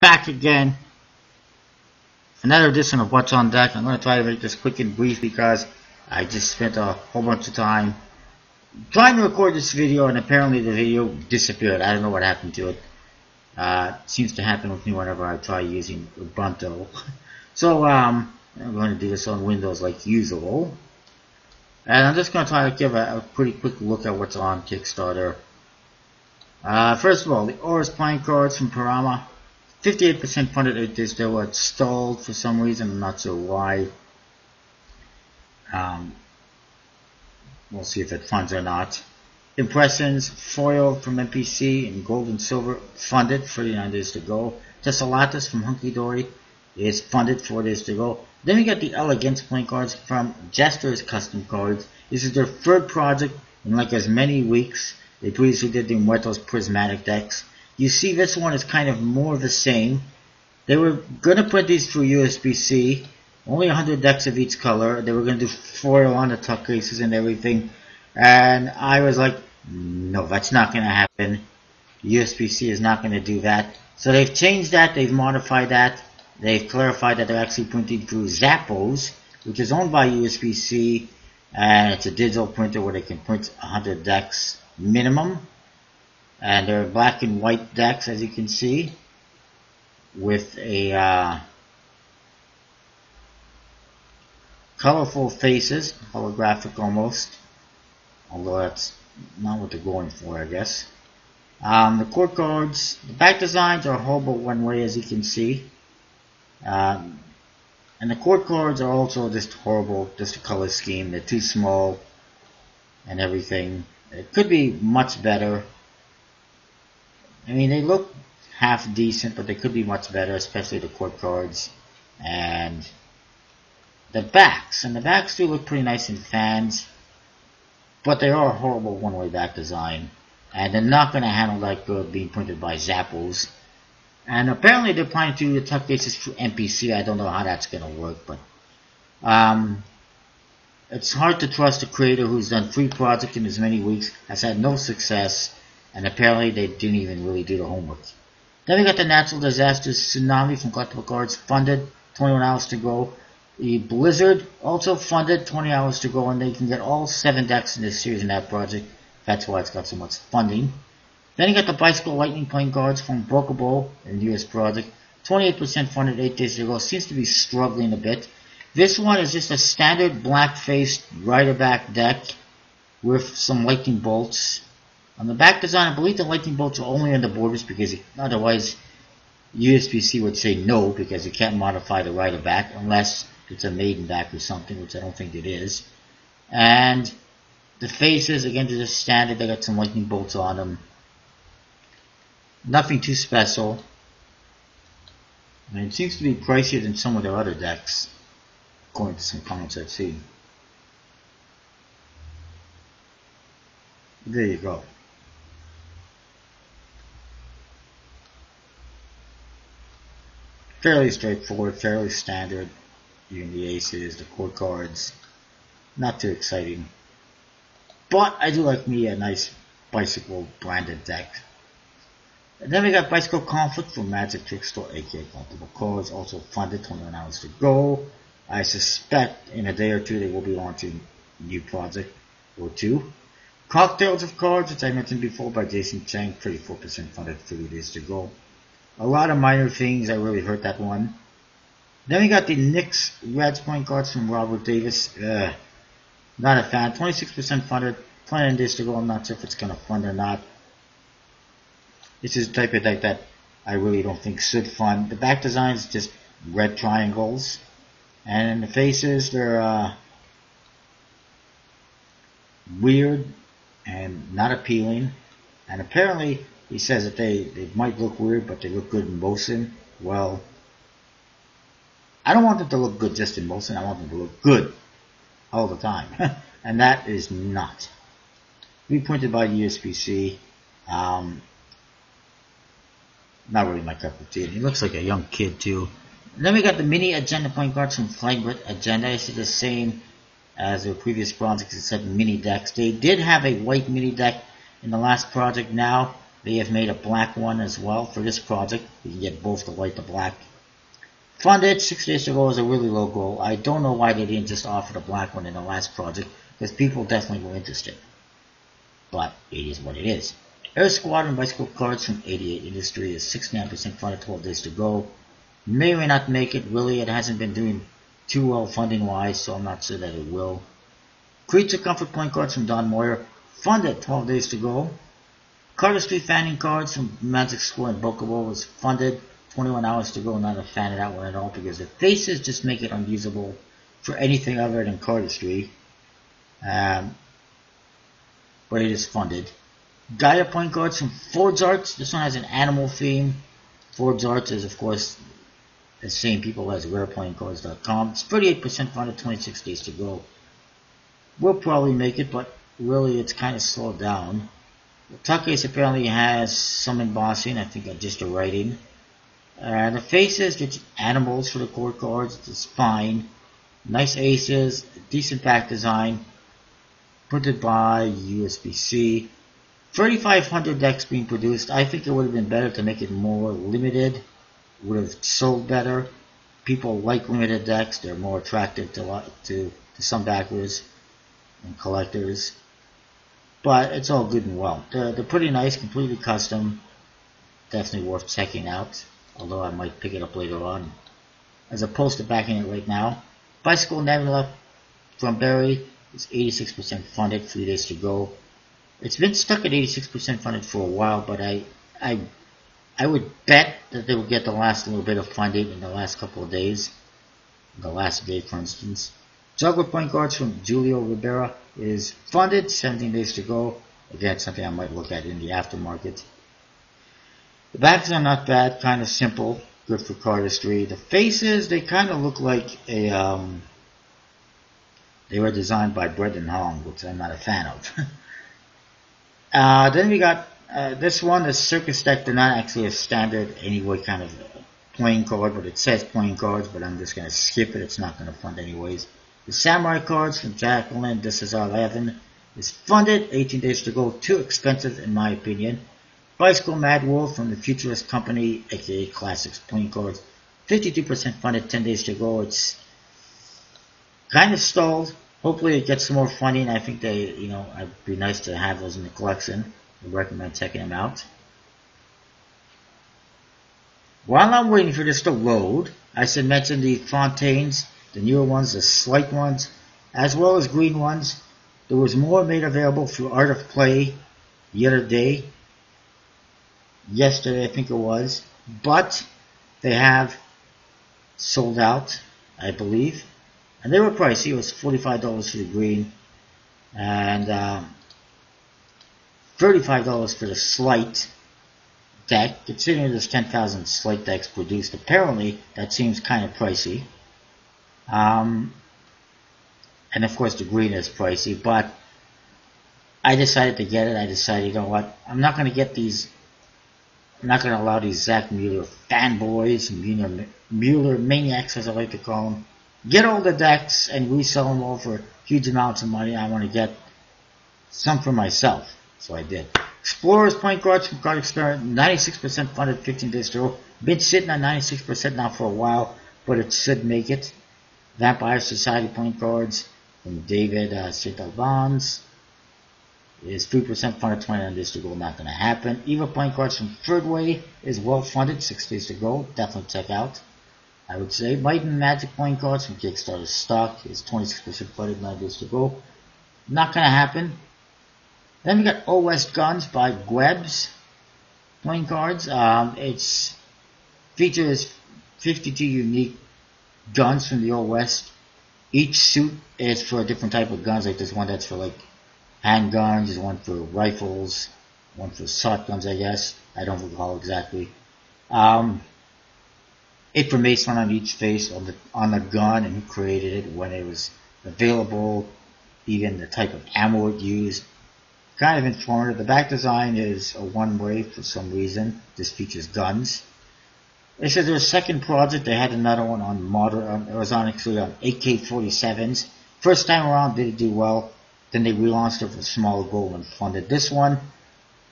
Back again. Another edition of What's on Deck. I'm going to try to make this quick and brief because I just spent a whole bunch of time trying to record this video and apparently the video disappeared. I don't know what happened to it. It seems to happen with me whenever I try using Ubuntu. So I'm going to do this on Windows like usual. And I'm just going to try to give a pretty quick look at what's on Kickstarter. First of all, the Horus playing cards from Parama. 58% funded. They were stalled for some reason. I'm not sure why. We'll see if it funds or not. Impressions, foil from MPC and gold and silver funded. 39 days to go. Tessellatus from Hunky Dory is funded. 4 days to go. Then we got the Elegance playing cards from Jester's Custom Cards. This is their third project in like as many weeks. They previously did the Muertos Prismatic decks. You see this one is kind of more of the same. They were going to put these through USB-C. Only 100 decks of each color. They were going to do foil on the tuck cases and everything. And I was like, no, that's not going to happen. USB-C is not going to do that. So they've changed that. They've modified that. They've clarified that they're actually printing through Zappos, which is owned by USB-C. And it's a digital printer where they can print 100 decks minimum. And they're black and white decks, as you can see, with a colorful faces, holographic almost, although that's not what they're going for, I guess. The court cards, the back designs are horrible one way, as you can see, and the court cards are also just horrible, just a color scheme. They're too small and everything. It could be much better. I mean, they look half decent, but they could be much better, especially the court cards and the backs. And the backs do look pretty nice in fans, but they are a horrible one-way back design. And they're not going to handle that good being printed by Zappos. And apparently they're planning to do the tuck cases through MPC. I don't know how that's going to work, but it's hard to trust a creator who's done 3 projects in as many weeks, has had no success, and apparently they didn't even really do the homework. Then we got the Natural Disasters Tsunami from Collectible Cards, funded, 21 hours to go. The Blizzard, also funded, 20 hours to go, and they can get all 7 decks in this series in that project. That's why it's got so much funding. Then you got the Bicycle Lightning playing cards from Brokeable in the US project, 28% funded, 8 days to go. Seems to be struggling a bit. This one is just a standard black-faced rider-back deck with some lightning bolts. On the back design, I believe the lightning bolts are only on the borders because otherwise USB-C would say no because you can't modify the rider back unless it's a maiden back or something, which I don't think it is. And the faces, again, they're just standard. They got some lightning bolts on them. Nothing too special. I mean, it seems to be pricier than some of their other decks, according to some comments I've seen. There you go. Fairly straightforward, fairly standard. Even the aces, the court cards, not too exciting. But I do like me a nice bicycle branded deck. And then we got Bicycle Conflict from Magic Trick Store, aka Collectible Cards, also funded, 21 hours to go. I suspect in a day or two they will be launching a new project or 2. Cocktails of Cards, which I mentioned before, by Jason Chang, 34% funded, 30 days to go. A lot of minor things, I really hurt that one. Then we got the Knicks Reds playing cards from Robert Davis. Not a fan. 26% funded, 29 days to go. I'm not sure if it's going to fund or not. This is the type of deck that I really don't think should fund. The back design is just red triangles. And the faces, they're weird and not appealing. And apparently, he says that they might look weird, but they look good in motion. Well, I don't want them to look good just in motion. I want them to look good all the time. And that is not. Reprinted by USB-C. Not really my cup of tea. He looks like a young kid, too. And then we got the Mini Agenda playing cards from Flagbit Agenda. This is the same as their previous projects, except mini decks. They did have a white mini deck in the last project. Now They have made a black one as well for this project. You can get both the white and the black. Funded 6 days ago is a really low goal. I don't know why they didn't just offer the black one in the last project, because people definitely were interested. But it is what it is. Air Squadron bicycle cards from 88 Industry is 69% funded, 12 days to go. May or may not make it. Really, it hasn't been doing too well funding wise, so I'm not sure that it will. Creature Comfort Point cards from Don Moyer, funded, 12 days to go. Cardistry Fanning cards from Magic School and Bokobo was funded, 21 hours to go. Not a fan of that one at all, because the faces just make it unusable for anything other than cardistry. But it is funded. Gaia Point cards from Forge Arts. This one has an animal theme. Forge Arts is, of course, the same people as RarePlayingCards.com. It's 38% funded, 26 days to go. We'll probably make it, but really it's kind of slowed down. The tuck case apparently has some embossing, I think just a writing. The faces, just animals for the core cards, it's fine. Nice aces, decent back design. Printed by USB-C. 3,500 decks being produced. I think it would have been better to make it more limited. Would have sold better. People like limited decks. They're more attractive to some backers and collectors. But it's all good and well. They're pretty nice, completely custom. Definitely worth checking out. Although I might pick it up later on, as opposed to backing it right now. Bicycle Nebula from Barry is 86% funded, 3 days to go. It's been stuck at 86% funded for a while, but I would bet that they will get the last little bit of funding in the last couple of days. The last day, for instance. Juggler Point cards from Julio Rivera is funded, 17 days to go. Again, something I might look at in the aftermarket. The backs are not bad, kind of simple, good for cardistry. The faces, they kind of look like a, they were designed by Brendan Hong, which I'm not a fan of. Then we got this one, the Circus deck. They're not actually a standard anyway kind of playing card, but it says playing cards, but I'm just going to skip it. It's not going to fund anyways. The Samurai cards from Jacqueline, this is R11, is funded, 18 days to go. Too expensive in my opinion. Bicycle Mad Wolf from the Futurist Company, aka Classics playing cards, 52% funded, 10 days to go. It's kind of stalled. Hopefully it gets some more funding. I think it'd be nice to have those in the collection. I recommend checking them out. While I'm waiting for this to load, I should mention the Fontaines, the newer ones, the slight ones, as well as green ones. There was more made available through Art of Play the other day. Yesterday, I think it was. But they have sold out, I believe. And they were pricey. It was $45 for the green. And $35 for the slight deck. Considering there's 10,000 slight decks produced, apparently that seems kind of pricey. And of course the green is pricey, but I decided to get it. I decided, you know what, I'm not going to get these, I'm not going to allow these Zach Mueller fanboys, Mueller maniacs as I like to call them, get all the decks and resell them all for huge amounts of money. I want to get some for myself, so I did. Explorers Point cards from Card Experiment, 96% funded, 15 days to go. Been sitting at 96% now for a while, but it should make it. Vampire Society Point cards from David Citalbans is 3% funded, 29 days to go. Not going to happen. Eva Point cards from Third Way is well funded, 6 days to go. Definitely check out, I would say. Might and Magic Point cards from Kickstarter stock is 26% funded, 9 days to go. Not going to happen. Then we got Old West Guns by Gwebs playing cards. It's features 52 unique guns from the Old West. Each suit is for a different type of guns. Like there's one that's for like handguns, there's one for rifles, one for shotguns, I guess. I don't recall exactly. Information on each face on the gun and who created it, when it was available, even the type of ammo it used. Kind of informative. The back design is a one-way for some reason. This features guns. They said their second project, they had another one on modern, it was actually on AK-47s. First time around, didn't do well. Then they relaunched it with a smaller goal and funded this one.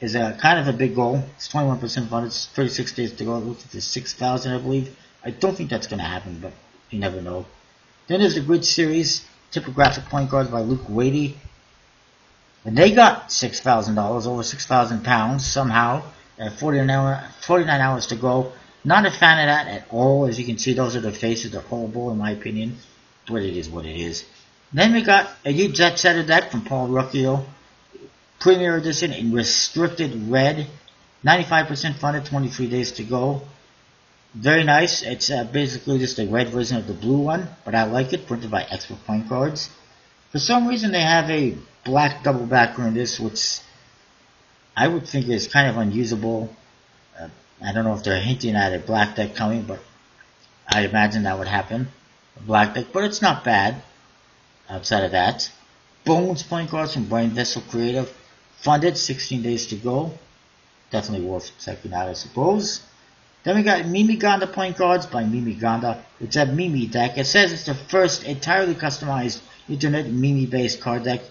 is a kind of a big goal. It's 21% funded. It's 36 days to go. It looks like it's 6,000, I believe. I don't think that's going to happen, but you never know. Then there's the Grid Series, typographic point guards by Luke Wadey. And they got $6,000, over 6,000 pounds somehow. 49 hours to go. Not a fan of that at all. As you can see, those are the faces. They're horrible in my opinion. But it is what it is. Then we got a new Jet Setter deck from Paul Rucchio. Premier Edition in restricted red. 95% funded, 23 days to go. Very nice. It's basically just a red version of the blue one, but I like it. Printed by Expert Point Cards. For some reason, they have a black double backer in this, which I would think is kind of unusable. I don't know if they're hinting at a black deck coming, but I imagine that would happen. A black deck, but it's not bad. Outside of that, Bones Point Cards from Brain Vessel Creative. Funded, 16 days to go. Definitely worth checking out, I suppose. Then we got Mimi Gonda Point Cards by Mimi Gonda. It's a Mimi deck. It says it's the first entirely customized internet Mimi-based card deck.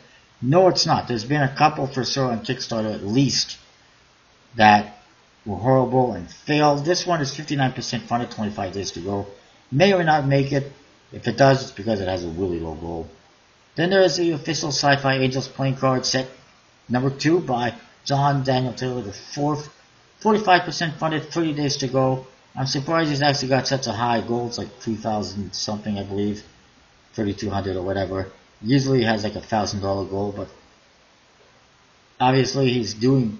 No, it's not. There's been a couple for sure on Kickstarter at least that were horrible and failed. This one is 59% funded, 25 days to go. May or not make it. If it does, it's because it has a really low goal. Then there is the official Sci-Fi Angels playing card set number 2 by John Daniel Taylor IV. 45% funded, 30 days to go. I'm surprised he's actually got such a high goal. It's like 3,000 something, I believe. 3,200 or whatever. Usually he has like $1,000 goal, but obviously he's doing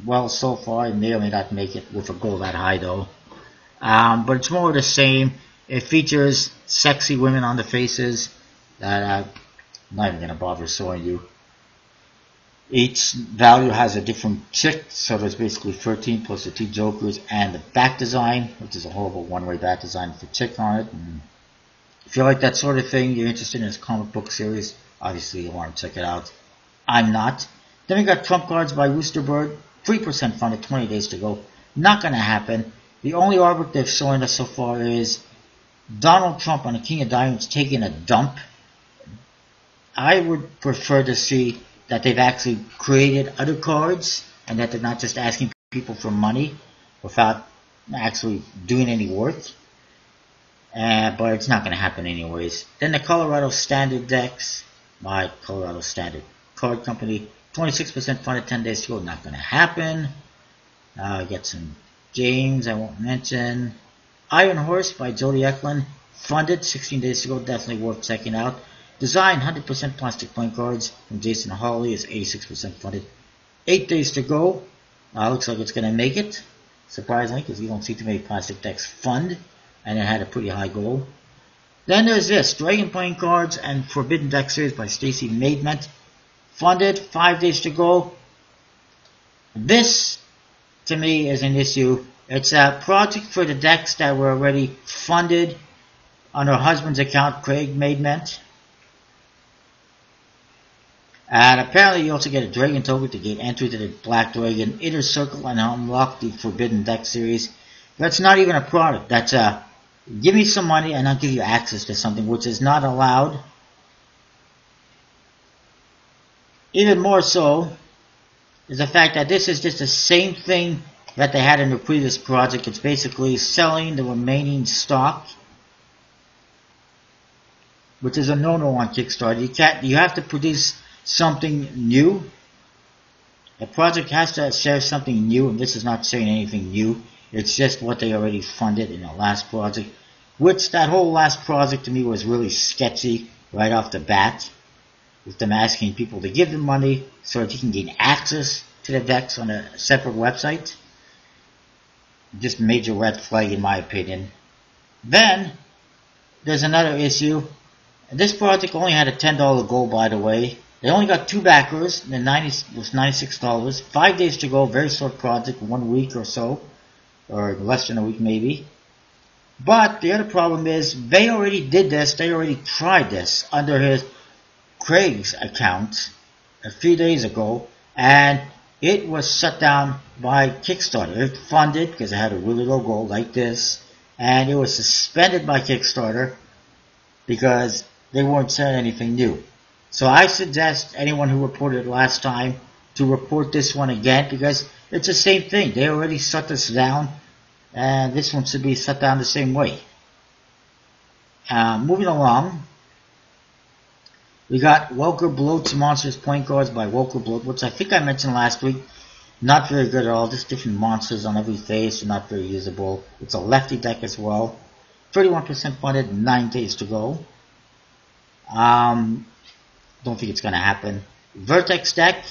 well so far. He may or may not make it with a goal that high though. But it's more of the same. It features sexy women on the faces that I'm not even going to bother showing you. Each value has a different chick, so there's basically 13 plus the 2 jokers and the back design, which is a horrible one-way back design with a chick on it. And if you like that sort of thing, you're interested in this comic book series, obviously you want to check it out. I'm not. Then we got Trump Cards by Roosterbird, 3% funded, 20 days to go. Not going to happen. The only artwork they've shown us so far is Donald Trump on the King of Diamonds taking a dump. I would prefer to see that they've actually created other cards and that they're not just asking people for money without actually doing any work. But it's not going to happen anyways. Then the Colorado Standard decks by Colorado Standard Card Company. 26% funded, 10 days to go. Not going to happen. Get some James I won't mention. Iron Horse by Jody Eklund. Funded, 16 days to go. Definitely worth checking out. Design, 100% plastic point cards from Jason Hawley is 86% funded. 8 days to go. Looks like it's going to make it. Surprisingly, because you don't see too many plastic decks fund. And it had a pretty high goal. Then there's this. Dragon Playing Cards and Forbidden Deck Series by Stacy Maidment. Funded, 5 days to go. This, to me, is an issue. It's a project for the decks that were already funded on her husband's account, Craig Maidment. And apparently you also get a Dragon token to get entry to the Black Dragon Inner Circle and unlock the Forbidden Deck Series. That's not even a product. That's a give me some money and I'll give you access to something, which is not allowed. Even more so is the fact that this is just the same thing that they had in the previous project. It's basically selling the remaining stock, which is a no-no on Kickstarter. You have to produce something new. The project has to share something new, and this is not saying anything new. It's just what they already funded in the last project, which that whole last project to me was really sketchy right off the bat, with them asking people to give them money so that you can gain access to the decks on a separate website. Just a major red flag in my opinion. Then there's another issue. This project only had a $10 goal, by the way. They only got 2 backers. The 90 was $96. 5 days to go. Very short project, 1 week or so, or less than a week maybe. But the other problem is they already did this. They already tried this under Craig's account a few days ago, and it was shut down by Kickstarter. It funded because it had a really low goal like this, and it was suspended by Kickstarter because they weren't selling anything new. So I suggest anyone who reported it last time to report this one again because it's the same thing. They already shut this down, and this one should be shut down the same way. Moving along, we got Welker Bloat's Monsters Playing Cards by Welker Bloat, which I think I mentioned last week. Not very good at all, just different monsters on every face, not very usable. It's a lefty deck as well. 31% funded, 9 days to go. Don't think it's going to happen. Vertex deck,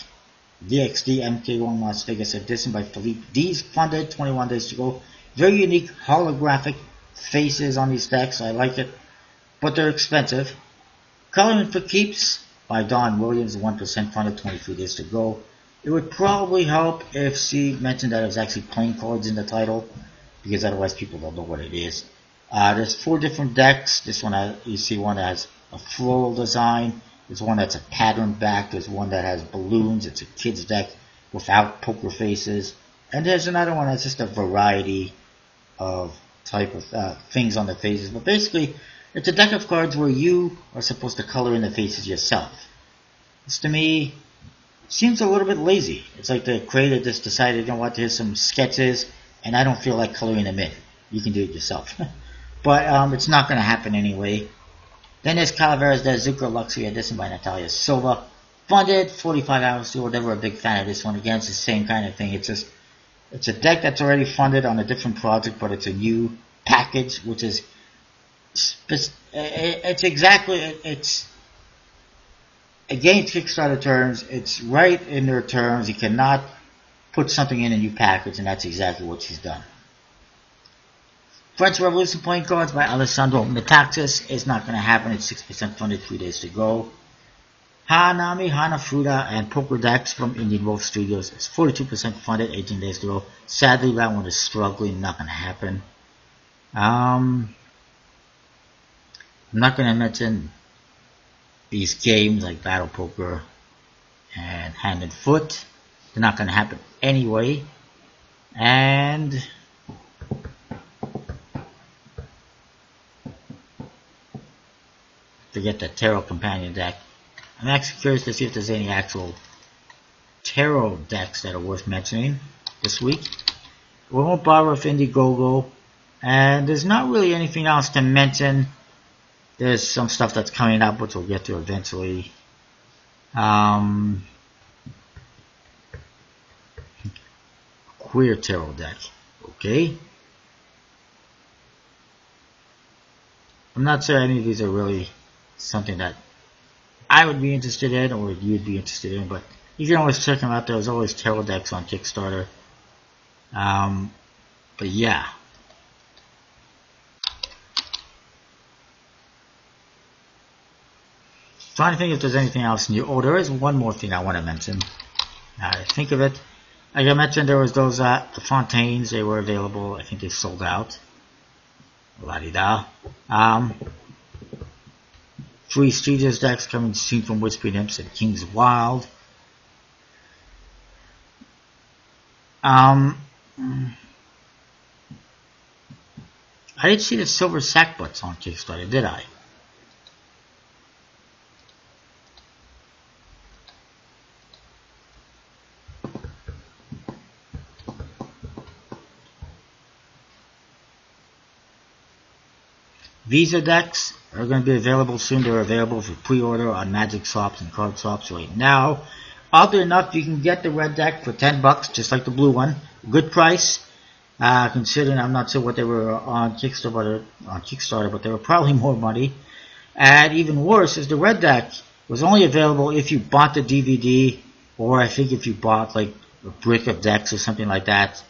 DXD MK1 Las Vegas edition by Philippe D's, funded, 21 days to go. Very unique holographic faces on these decks, I like it, but they're expensive. Coloring for Keeps by Don Williams, 1% funded, 23 days to go. It would probably help if she mentioned that it was actually playing cards in the title, because otherwise people don't know what it is. There's 4 different decks. This one, you see one that has a floral design. There's one that's a pattern back. There's one that has balloons. It's a kid's deck without poker faces. And there's another one that's just a variety of type of things on the faces. But basically, it's a deck of cards where you are supposed to color in the faces yourself. This, to me, seems a little bit lazy. It's like the creator just decided, you know what, here's some sketches, and I don't feel like coloring them in. You can do it yourself. But it's not going to happen anyway. Then there's Calaveras de Zucker Luxury Edition by Natalia Silva. Funded, 45 hours to, never a big fan of this one. Again, it's the same kind of thing. It's a deck that's already funded on a different project, but it's a new package, which is, it's against Kickstarter terms. It's right in their terms. You cannot put something in a new package, and that's exactly what she's done. French Revolution Playing Cards by Alessandro Metaxas is not going to happen. It's 6% funded, 3 days to go. Hanami, Hanafuda, and Poker Decks from Indian Wolf Studios is 42% funded, 18 days to go. Sadly, that one is struggling, not going to happen. I'm not going to mention these games like Battle Poker and Hand and Foot. They're not going to happen anyway. And forget the Tarot Companion deck. I'm actually curious to see if there's any actual tarot decks that are worth mentioning this week. We won't bother with Indiegogo, and there's not really anything else to mention. There's some stuff that's coming up, which we'll get to eventually. Queer tarot deck, okay. I'm not sure any of these are really something that I would be interested in or you'd be interested in, but you can always check them out. There's always tarot decks on Kickstarter. But yeah. Trying to think if there's anything else new. Oh, there is one more thing I want to mention. Now I think of it. Like I mentioned, there was those the Fontaines. They were available. I think they sold out. La-di-da. Three Stooges decks coming soon from Whispering Imps and King's Wild. I didn't see the Silver Sackbutts on Kickstarter, did I? Visa decks are going to be available soon. They're available for pre-order on Magic Shops and card shops right now. Oddly enough, you can get the red deck for $10, just like the blue one. Good price, considering I'm not sure what they were on Kickstarter, but they were probably more money. And even worse is the red deck was only available if you bought the DVD, or I think if you bought like a brick of decks or something like that.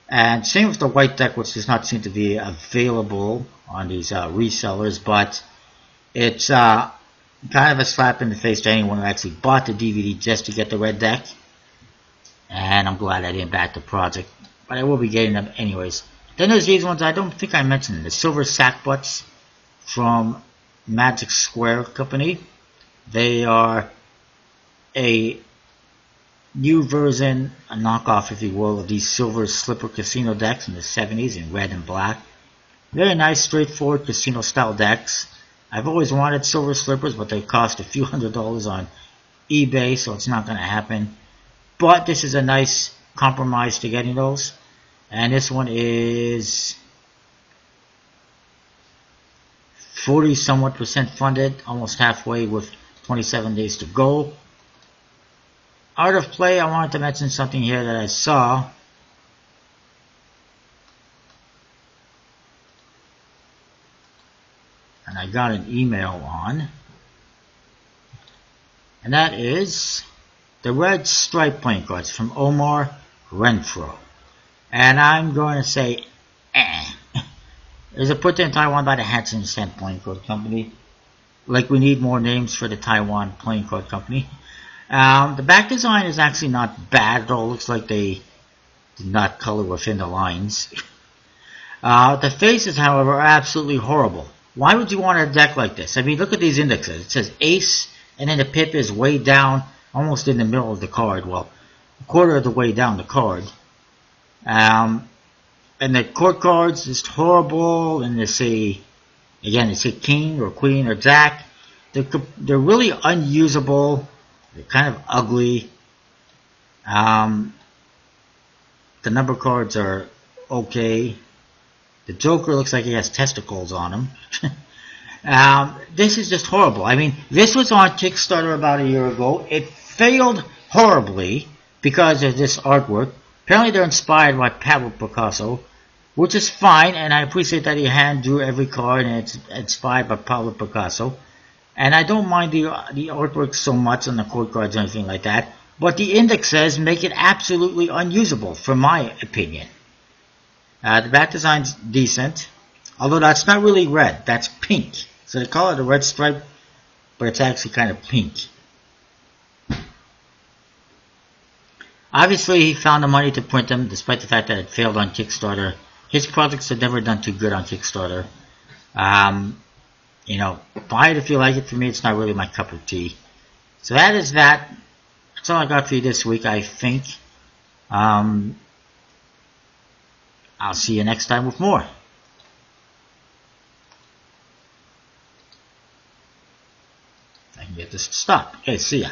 And same with the white deck, which does not seem to be available on these resellers, but it's kind of a slap in the face to anyone who actually bought the DVD just to get the red deck. And I'm glad I didn't back the project, but I will be getting them anyways. Then there's these ones I don't think I mentioned, the Silver Sackbutts from Magic Square Company. They are a new version, a knockoff if you will, of these Silver Slipper Casino decks in the 70s in red and black. Very nice, straightforward casino style decks. I've always wanted Silver Slippers, but they cost a few $100s on eBay, so it's not going to happen. but this is a nice compromise to getting those. And this one is 40 somewhat percent funded, almost halfway with 27 days to go. Art of Play, I wanted to mention something here that I saw. And I got an email on. And that is the Red Stripe playing cards from Omar Renfro. And I'm going to say, There's a put in Taiwan by the Hatchin Cent Playing Card Company. Like we need more names for the Taiwan Playing Card Company. The back design is actually not bad at all. Looks like they did not color within the lines. The faces, however, are absolutely horrible. Why would you want a deck like this? I mean, look at these indexes. It says Ace, and then the pip is way down, almost in the middle of the card. Well, a quarter of the way down the card. And the court cards just horrible. And they say King or Queen or Jack. They're really unusable. They're kind of ugly. The number cards are okay. The Joker looks like he has testicles on him. This is just horrible. I mean, this was on Kickstarter about a year ago. It failed horribly because of this artwork. Apparently they're inspired by Pablo Picasso, which is fine, and I appreciate that he hand drew every card and it's inspired by Pablo Picasso. And I don't mind the artwork so much on the court cards or anything like that, but the indexes make it absolutely unusable, from my opinion. The back design's decent, although that's not really red, that's pink. So they call it a red stripe, but it's actually kind of pink. Obviously, he found the money to print them, despite the fact that it failed on Kickstarter. His projects have never done too good on Kickstarter. You know, buy it if you like it. For me, it's not really my cup of tea. So that is that. That's all I got for you this week, I think. I'll see you next time with more. I can get this to stop. Okay, see ya.